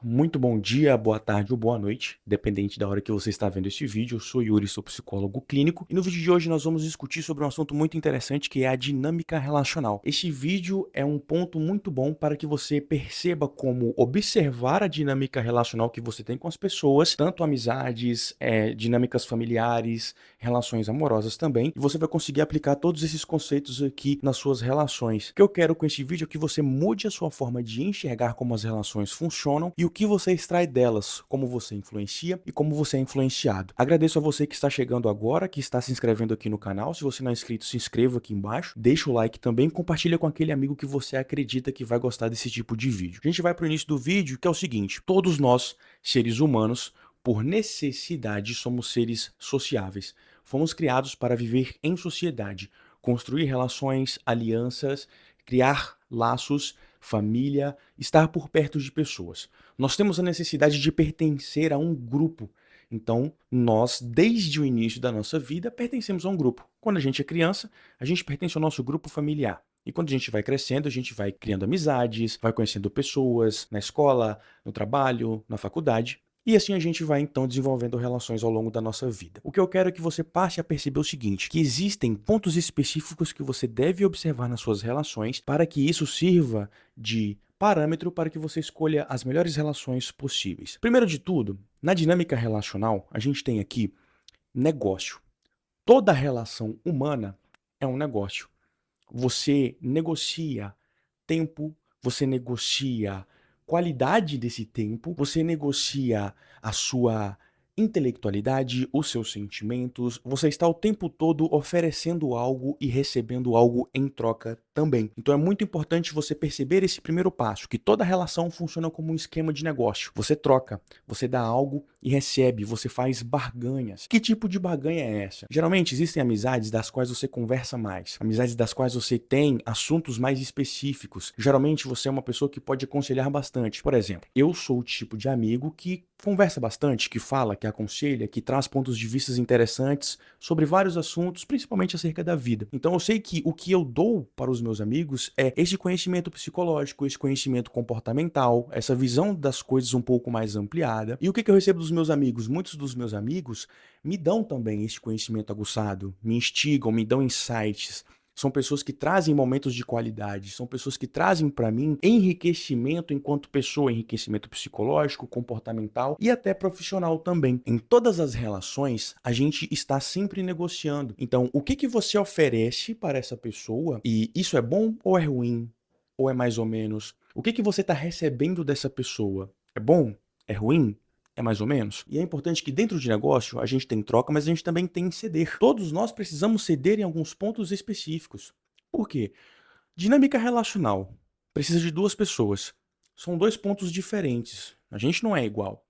Muito bom dia, boa tarde ou boa noite, dependente da hora que você está vendo este vídeo. Eu sou Yuri, sou psicólogo clínico e no vídeo de hoje nós vamos discutir sobre um assunto muito interessante que é a dinâmica relacional. Este vídeo é um ponto muito bom para que você perceba como observar a dinâmica relacional que você tem com as pessoas, tanto amizades, dinâmicas familiares, relações amorosas também, e você vai conseguir aplicar todos esses conceitos aqui nas suas relações. O que eu quero com este vídeo é que você mude a sua forma de enxergar como as relações funcionam e o que você extrai delas, como você influencia e como você é influenciado. Agradeço a você que está chegando agora, que está se inscrevendo aqui no canal. Se você não é inscrito, se inscreva aqui embaixo, deixa o like também, compartilha com aquele amigo que você acredita que vai gostar desse tipo de vídeo. A gente vai para o início do vídeo, que é o seguinte: todos nós, seres humanos, por necessidade, somos seres sociáveis. Fomos criados para viver em sociedade, construir relações, alianças, criar laços, família, estar por perto de pessoas. Nós temos a necessidade de pertencer a um grupo. Então, nós, desde o início da nossa vida, pertencemos a um grupo. Quando a gente é criança, a gente pertence ao nosso grupo familiar. E quando a gente vai crescendo, a gente vai criando amizades, vai conhecendo pessoas na escola, no trabalho, na faculdade. E assim a gente vai então desenvolvendo relações ao longo da nossa vida. O que eu quero é que você passe a perceber o seguinte: que existem pontos específicos que você deve observar nas suas relações para que isso sirva de parâmetro para que você escolha as melhores relações possíveis. Primeiro de tudo, na dinâmica relacional, a gente tem aqui negócio. Toda relação humana é um negócio. Você negocia tempo, você negocia qualidade desse tempo, você negocia a sua intelectualidade, os seus sentimentos, você está o tempo todo oferecendo algo e recebendo algo em troca também. Então é muito importante você perceber esse primeiro passo, que toda relação funciona como um esquema de negócio. Você troca, você dá algo e recebe, você faz barganhas. Que tipo de barganha é essa? Geralmente existem amizades das quais você conversa mais, amizades das quais você tem assuntos mais específicos. Geralmente você é uma pessoa que pode aconselhar bastante. Por exemplo, eu sou o tipo de amigo que conversa bastante, que fala, que aconselha, que traz pontos de vista interessantes sobre vários assuntos, principalmente acerca da vida. Então eu sei que o que eu dou para os meus amigos é esse conhecimento psicológico, esse conhecimento comportamental, essa visão das coisas um pouco mais ampliada. E o que eu recebo dos meus amigos? Muitos dos meus amigos me dão também esse conhecimento aguçado, me instigam, me dão insights. São pessoas que trazem momentos de qualidade, são pessoas que trazem para mim enriquecimento enquanto pessoa, enriquecimento psicológico, comportamental e até profissional também. Em todas as relações, a gente está sempre negociando. Então, o que você oferece para essa pessoa, e isso é bom ou é ruim? Ou é mais ou menos? O que você está recebendo dessa pessoa? É bom? É ruim? É mais ou menos? E é importante que dentro de negócio a gente tem troca, mas a gente também tem ceder. Todos nós precisamos ceder em alguns pontos específicos. Por quê? Dinâmica relacional precisa de duas pessoas. São dois pontos diferentes. A gente não é igual.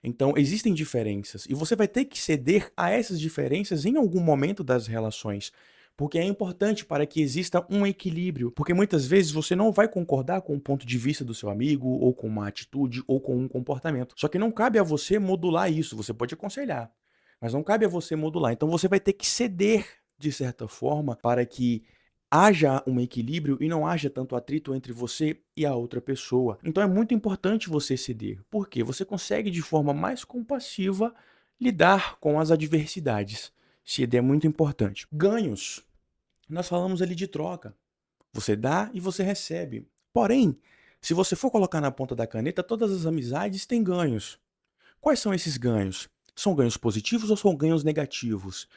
Então, existem diferenças. E você vai ter que ceder a essas diferenças em algum momento das relações. Porque é importante para que exista um equilíbrio. Porque muitas vezes você não vai concordar com o ponto de vista do seu amigo, ou com uma atitude, ou com um comportamento. Só que não cabe a você modular isso. Você pode aconselhar, mas não cabe a você modular. Então você vai ter que ceder, de certa forma, para que haja um equilíbrio e não haja tanto atrito entre você e a outra pessoa. Então é muito importante você ceder, porque você consegue de forma mais compassiva lidar com as adversidades. Ceder é muito importante. Ganhos. Nós falamos ali de troca. Você dá e você recebe. Porém, se você for colocar na ponta da caneta, todas as amizades têm ganhos. Quais são esses ganhos? São ganhos positivos ou são ganhos negativos?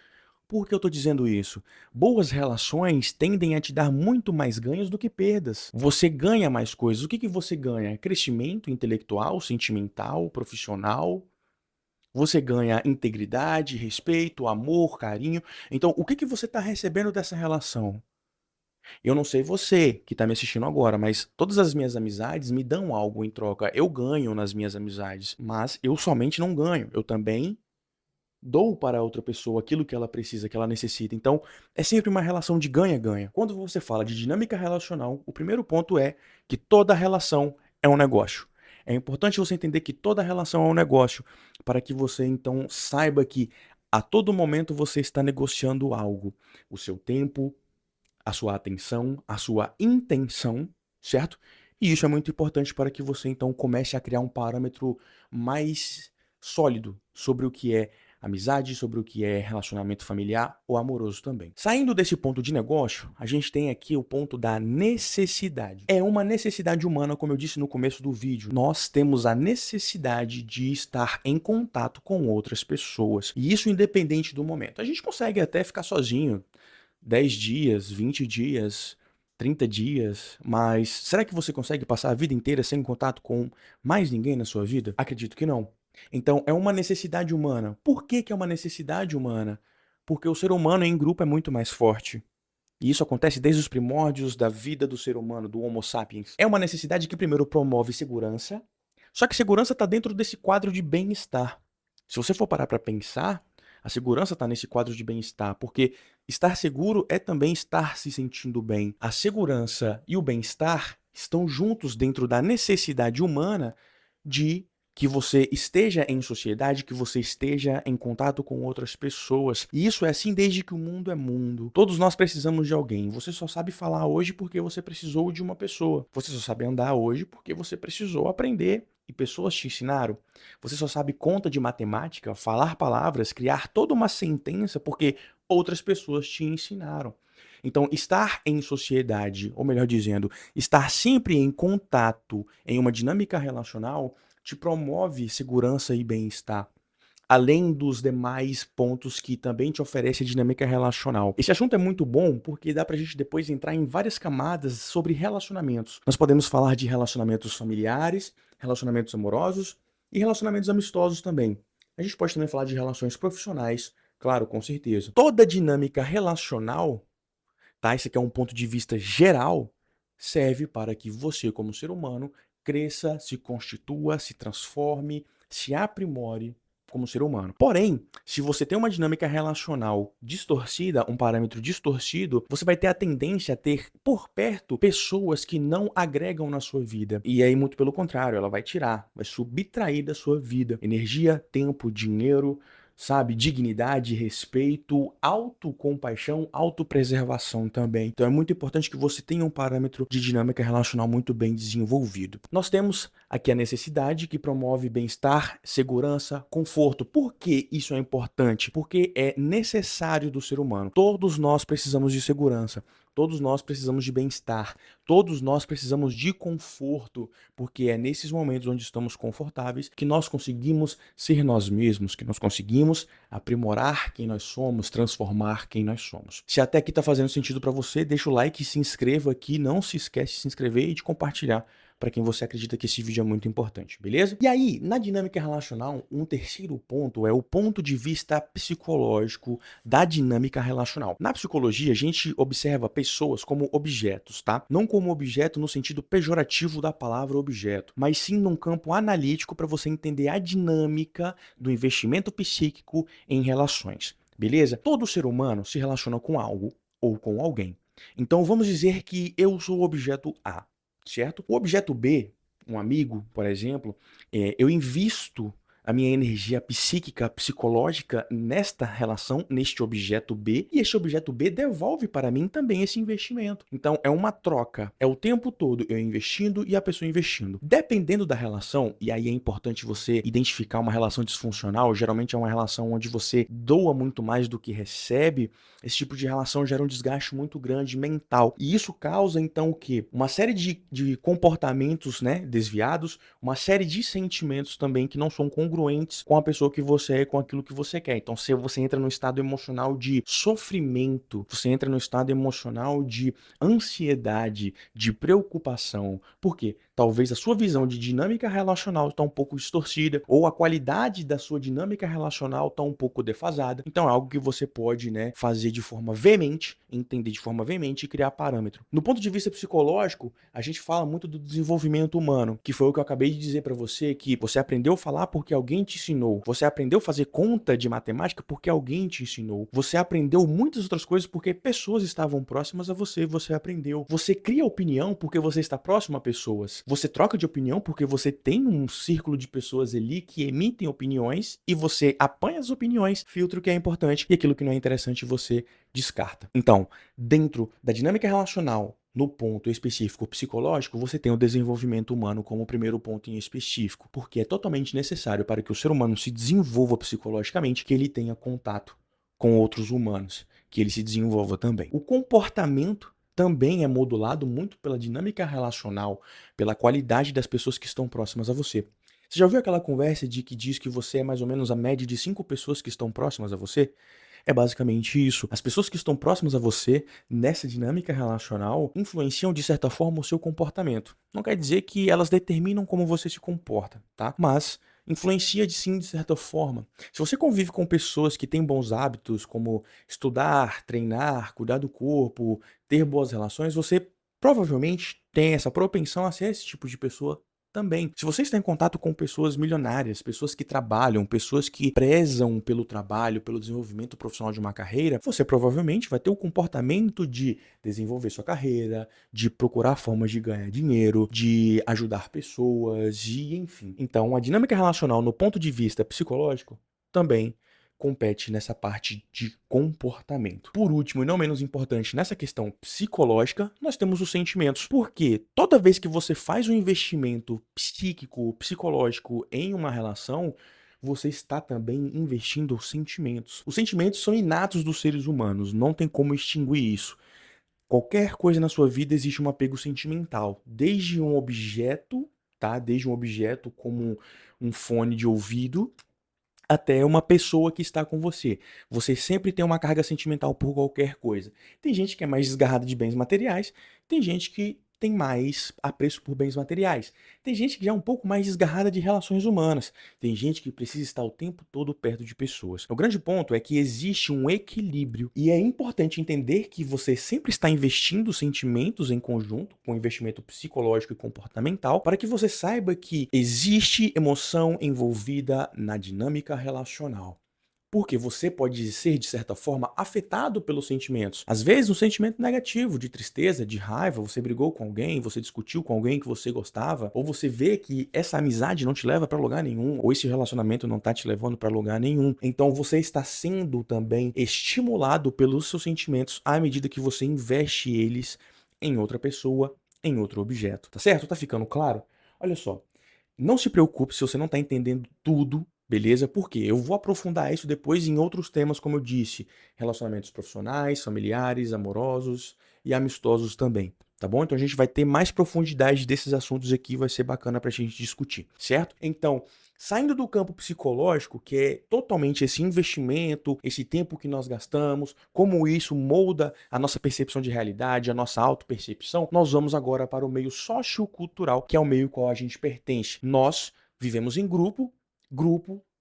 Por que eu estou dizendo isso? Boas relações tendem a te dar muito mais ganhos do que perdas. Você ganha mais coisas. O que você ganha? Crescimento intelectual, sentimental, profissional. Você ganha integridade, respeito, amor, carinho. Então, o que você está recebendo dessa relação? Eu não sei você que está me assistindo agora, mas todas as minhas amizades me dão algo em troca. Eu ganho nas minhas amizades, mas eu somente não ganho. Eu também dou para outra pessoa aquilo que ela precisa, que ela necessita. Então, é sempre uma relação de ganha-ganha. Quando você fala de dinâmica relacional, o primeiro ponto é que toda relação é um negócio. É importante você entender que toda relação é um negócio, para que você então saiba que a todo momento você está negociando algo. O seu tempo, a sua atenção, a sua intenção, certo? E isso é muito importante para que você então comece a criar um parâmetro mais sólido sobre o que é amizade, sobre o que é relacionamento familiar ou amoroso também. Saindo desse ponto de negócio, a gente tem aqui o ponto da necessidade. É uma necessidade humana, como eu disse no começo do vídeo. Nós temos a necessidade de estar em contato com outras pessoas. E isso independente do momento. A gente consegue até ficar sozinho 10 dias, 20 dias, 30 dias, mas será que você consegue passar a vida inteira sem contato com mais ninguém na sua vida? Acredito que não. Então, é uma necessidade humana. Por que que é uma necessidade humana? Porque o ser humano em grupo é muito mais forte. E isso acontece desde os primórdios da vida do ser humano, do Homo sapiens. É uma necessidade que primeiro promove segurança, só que segurança está dentro desse quadro de bem-estar. Se você for parar para pensar, a segurança está nesse quadro de bem-estar, porque estar seguro é também estar se sentindo bem. A segurança e o bem-estar estão juntos dentro da necessidade humana de que você esteja em sociedade, que você esteja em contato com outras pessoas. E isso é assim desde que o mundo é mundo. Todos nós precisamos de alguém. Você só sabe falar hoje porque você precisou de uma pessoa. Você só sabe andar hoje porque você precisou aprender e pessoas te ensinaram. Você só sabe conta de matemática, falar palavras, criar toda uma sentença porque outras pessoas te ensinaram. Então, estar em sociedade, ou melhor dizendo, estar sempre em contato, em uma dinâmica relacional, te promove segurança e bem-estar, além dos demais pontos que também te oferece a dinâmica relacional. Esse assunto é muito bom porque dá pra gente depois entrar em várias camadas sobre relacionamentos. Nós podemos falar de relacionamentos familiares, relacionamentos amorosos e relacionamentos amistosos também. A gente pode também falar de relações profissionais, claro, com certeza. Toda dinâmica relacional, tá? Esse aqui é um ponto de vista geral, serve para que você, como ser humano, cresça, se constitua, se transforme, se aprimore como ser humano. Porém, se você tem uma dinâmica relacional distorcida, um parâmetro distorcido, você vai ter a tendência a ter por perto pessoas que não agregam na sua vida. E aí, muito pelo contrário, ela vai tirar, vai subtrair da sua vida energia, tempo, dinheiro, sabe? Dignidade, respeito, autocompaixão, autopreservação também. Então é muito importante que você tenha um parâmetro de dinâmica relacional muito bem desenvolvido. Nós temos aqui a necessidade que promove bem-estar, segurança, conforto. Por que isso é importante? Porque é necessário do ser humano. Todos nós precisamos de segurança. Todos nós precisamos de bem-estar, todos nós precisamos de conforto, porque é nesses momentos onde estamos confortáveis que nós conseguimos ser nós mesmos, que nós conseguimos aprimorar quem nós somos, transformar quem nós somos. Se até aqui está fazendo sentido para você, deixa o like, se inscreva aqui, não se esquece de se inscrever e de compartilhar para quem você acredita que esse vídeo é muito importante, beleza? E aí, na dinâmica relacional, um terceiro ponto é o ponto de vista psicológico da dinâmica relacional. Na psicologia, a gente observa pessoas como objetos, tá? Não como objeto no sentido pejorativo da palavra objeto, mas sim num campo analítico para você entender a dinâmica do investimento psíquico em relações, beleza? Todo ser humano se relaciona com algo ou com alguém. Então vamos dizer que eu sou o objeto A, certo? O objeto B, um amigo, por exemplo, eu invisto a minha energia psíquica, psicológica nesta relação, neste objeto B, e este objeto B devolve para mim também esse investimento. Então é uma troca, é o tempo todo eu investindo e a pessoa investindo. Dependendo da relação, e aí é importante você identificar uma relação disfuncional, geralmente é uma relação onde você doa muito mais do que recebe, esse tipo de relação gera um desgaste muito grande mental. E isso causa então o quê? Uma série de comportamentos, né, desviados, uma série de sentimentos também que não são congruentes com a pessoa que você é, com aquilo que você quer. Então, se você entra no estado emocional de sofrimento, você entra no estado emocional de ansiedade, de preocupação. Por quê? Talvez a sua visão de dinâmica relacional está um pouco distorcida, ou a qualidade da sua dinâmica relacional está um pouco defasada. Então, é algo que você pode, né, fazer de forma veemente, entender de forma veemente e criar parâmetro. No ponto de vista psicológico, a gente fala muito do desenvolvimento humano, que foi o que eu acabei de dizer para você, que você aprendeu a falar porque alguém te ensinou. Você aprendeu a fazer conta de matemática porque alguém te ensinou. Você aprendeu muitas outras coisas porque pessoas estavam próximas a você e você aprendeu. Você cria opinião porque você está próximo a pessoas. Você troca de opinião porque você tem um círculo de pessoas ali que emitem opiniões e você apanha as opiniões, filtra o que é importante e aquilo que não é interessante você descarta. Então, dentro da dinâmica relacional, no ponto específico psicológico, você tem o desenvolvimento humano como o primeiro ponto em específico, porque é totalmente necessário para que o ser humano se desenvolva psicologicamente que ele tenha contato com outros humanos, que ele se desenvolva também. O comportamento também é modulado muito pela dinâmica relacional, pela qualidade das pessoas que estão próximas a você. Você já ouviu aquela conversa de que diz que você é mais ou menos a média de 5 pessoas que estão próximas a você? É basicamente isso. As pessoas que estão próximas a você, nessa dinâmica relacional, influenciam de certa forma o seu comportamento. Não quer dizer que elas determinam como você se comporta, tá? Mas influencia sim de certa forma. Se você convive com pessoas que têm bons hábitos, como estudar, treinar, cuidar do corpo, ter boas relações, você provavelmente tem essa propensão a ser esse tipo de pessoa também. Se você está em contato com pessoas milionárias, pessoas que trabalham, pessoas que prezam pelo trabalho, pelo desenvolvimento profissional de uma carreira, você provavelmente vai ter o comportamento de desenvolver sua carreira, de procurar formas de ganhar dinheiro, de ajudar pessoas, e enfim. Então, a dinâmica relacional no ponto de vista psicológico também compete nessa parte de comportamento. Por último, e não menos importante, nessa questão psicológica, nós temos os sentimentos. Porque toda vez que você faz um investimento psíquico, psicológico em uma relação, você está também investindo os sentimentos. Os sentimentos são inatos dos seres humanos, não tem como extinguir isso. Qualquer coisa na sua vida existe um apego sentimental, desde um objeto, tá? Desde um objeto como um fone de ouvido, até uma pessoa que está com você. Você sempre tem uma carga sentimental por qualquer coisa. Tem gente que é mais desgarrada de bens materiais, tem gente que tem mais apreço por bens materiais. Tem gente que já é um pouco mais desgarrada de relações humanas. Tem gente que precisa estar o tempo todo perto de pessoas. O grande ponto é que existe um equilíbrio e é importante entender que você sempre está investindo sentimentos em conjunto com investimento psicológico e comportamental para que você saiba que existe emoção envolvida na dinâmica relacional. Porque você pode ser, de certa forma, afetado pelos sentimentos. Às vezes, um sentimento negativo, de tristeza, de raiva, você brigou com alguém, você discutiu com alguém que você gostava, ou você vê que essa amizade não te leva para lugar nenhum, ou esse relacionamento não tá te levando para lugar nenhum. Então, você está sendo também estimulado pelos seus sentimentos à medida que você investe eles em outra pessoa, em outro objeto. Tá certo? Tá ficando claro? Olha só. Não se preocupe se você não está entendendo tudo, beleza? Porque eu vou aprofundar isso depois em outros temas, como eu disse, relacionamentos profissionais, familiares, amorosos e amistosos também, tá bom? Então a gente vai ter mais profundidade desses assuntos aqui, vai ser bacana para a gente discutir, certo? Então, saindo do campo psicológico, que é totalmente esse investimento, esse tempo que nós gastamos, como isso molda a nossa percepção de realidade, a nossa autopercepção, nós vamos agora para o meio sociocultural, que é o meio ao qual a gente pertence. Nós vivemos em grupo,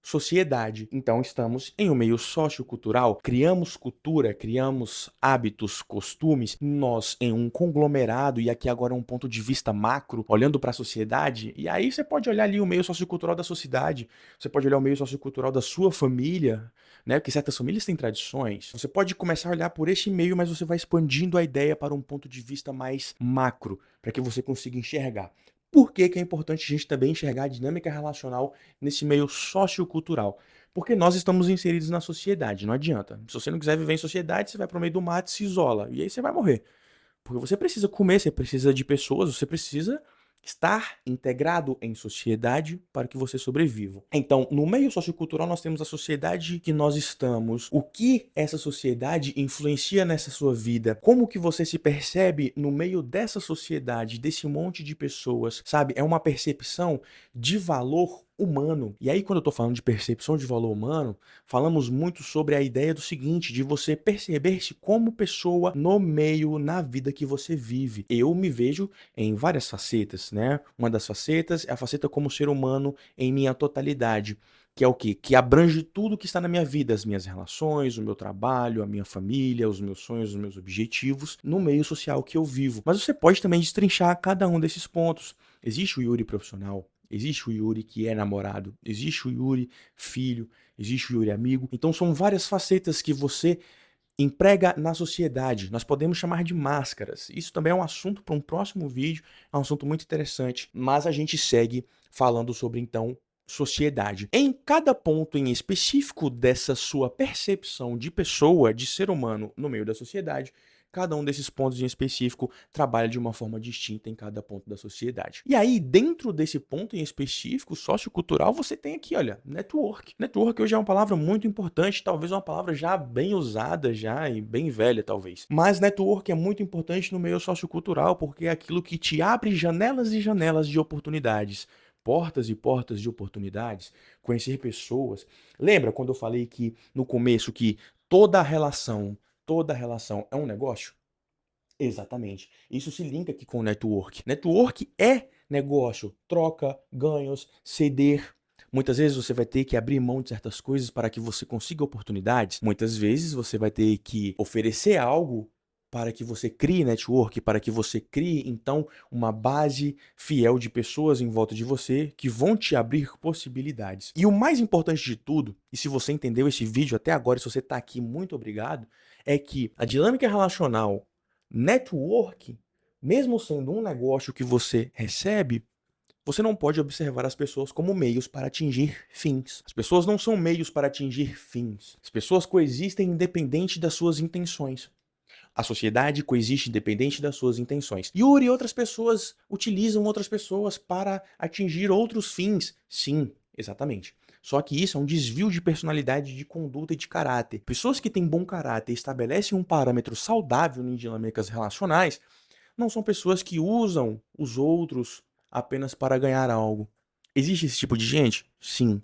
sociedade. Então estamos em um meio sociocultural, criamos cultura, criamos hábitos, costumes, nós em um conglomerado, e aqui agora um ponto de vista macro, olhando para a sociedade, e aí você pode olhar ali o meio sociocultural da sociedade, você pode olhar o meio sociocultural da sua família, né? Porque certas famílias têm tradições. Você pode começar a olhar por esse meio, mas você vai expandindo a ideia para um ponto de vista mais macro, para que você consiga enxergar. Por que que é importante a gente também enxergar a dinâmica relacional nesse meio sociocultural? Porque nós estamos inseridos na sociedade, não adianta. Se você não quiser viver em sociedade, você vai para o meio do mato e se isola. E aí você vai morrer. Porque você precisa comer, você precisa de pessoas, você precisa estar integrado em sociedade para que você sobreviva. Então, no meio sociocultural, nós temos a sociedade que nós estamos. O que essa sociedade influencia nessa sua vida? Como que você se percebe no meio dessa sociedade, desse monte de pessoas, sabe? É uma percepção de valor humano. E aí, quando eu tô falando de percepção de valor humano, falamos muito sobre a ideia do seguinte, de você perceber-se como pessoa no meio, na vida que você vive. Eu me vejo em várias facetas, né? Uma das facetas é a faceta como ser humano em minha totalidade. Que é o quê? Que abrange tudo que está na minha vida, as minhas relações, o meu trabalho, a minha família, os meus sonhos, os meus objetivos, no meio social que eu vivo. Mas você pode também destrinchar cada um desses pontos. Existe o Yuri profissional, existe o Yuri que é namorado, existe o Yuri filho, existe o Yuri amigo. Então são várias facetas que você emprega na sociedade. Nós podemos chamar de máscaras. Isso também é um assunto para um próximo vídeo, é um assunto muito interessante, mas a gente segue falando sobre então sociedade. Em cada ponto em específico dessa sua percepção de pessoa, de ser humano no meio da sociedade, cada um desses pontos em específico trabalha de uma forma distinta em cada ponto da sociedade. E aí, dentro desse ponto em específico, sociocultural, você tem aqui, olha, network. Network hoje é uma palavra muito importante, talvez uma palavra já bem usada já e bem velha, talvez. Mas network é muito importante no meio sociocultural porque é aquilo que te abre janelas e janelas de oportunidades. Portas e portas de oportunidades, conhecer pessoas. Lembra quando eu falei que no começo que toda relação é um negócio? Exatamente. Isso se linka aqui com o network. Network é negócio, troca, ganhos, ceder. Muitas vezes você vai ter que abrir mão de certas coisas para que você consiga oportunidades. Muitas vezes você vai ter que oferecer algo para que você crie network, para que você crie, então, uma base fiel de pessoas em volta de você que vão te abrir possibilidades. E o mais importante de tudo, e se você entendeu esse vídeo até agora, se você está aqui, muito obrigado, é que a dinâmica relacional network, mesmo sendo um negócio que você recebe, você não pode observar as pessoas como meios para atingir fins. As pessoas não são meios para atingir fins. As pessoas coexistem independente das suas intenções. A sociedade coexiste independente das suas intenções. Yuri e outras pessoas utilizam outras pessoas para atingir outros fins. Sim, exatamente. Só que isso é um desvio de personalidade, de conduta e de caráter. Pessoas que têm bom caráter e estabelecem um parâmetro saudável em dinâmicas relacionais não são pessoas que usam os outros apenas para ganhar algo. Existe esse tipo de gente? Sim,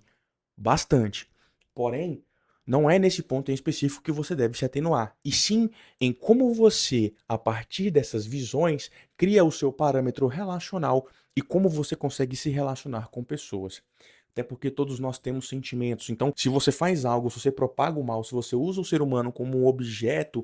bastante. Porém, não é nesse ponto em específico que você deve se atenuar, e sim em como você, a partir dessas visões, cria o seu parâmetro relacional e como você consegue se relacionar com pessoas. Até porque todos nós temos sentimentos. Então, se você faz algo, se você propaga o mal, se você usa o ser humano como um objeto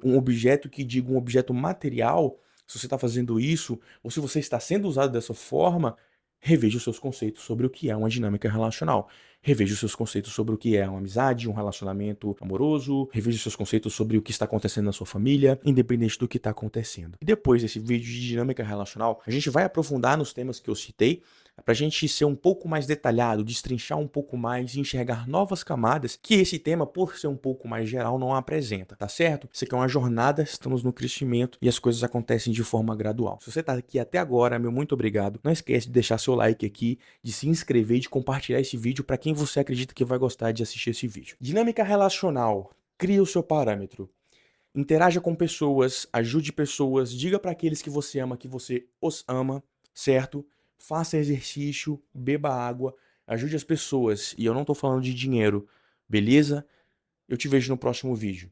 que diga um objeto material, se você está fazendo isso, ou se você está sendo usado dessa forma, reveja os seus conceitos sobre o que é uma dinâmica relacional. Reveja os seus conceitos sobre o que é uma amizade, um relacionamento amoroso. Reveja os seus conceitos sobre o que está acontecendo na sua família, independente do que está acontecendo. E depois desse vídeo de dinâmica relacional, a gente vai aprofundar nos temas que eu citei, para a gente ser um pouco mais detalhado, destrinchar um pouco mais e enxergar novas camadas que esse tema, por ser um pouco mais geral, não apresenta, tá certo? Isso aqui é uma jornada, estamos no crescimento e as coisas acontecem de forma gradual. Se você está aqui até agora, meu muito obrigado. Não esquece de deixar seu like aqui, de se inscrever e de compartilhar esse vídeo para quem você acredita que vai gostar de assistir esse vídeo. Dinâmica relacional. Crie o seu parâmetro. Interaja com pessoas, ajude pessoas, diga para aqueles que você ama que você os ama, certo? Faça exercício, beba água, ajude as pessoas. E eu não tô falando de dinheiro, beleza? Eu te vejo no próximo vídeo.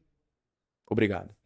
Obrigado.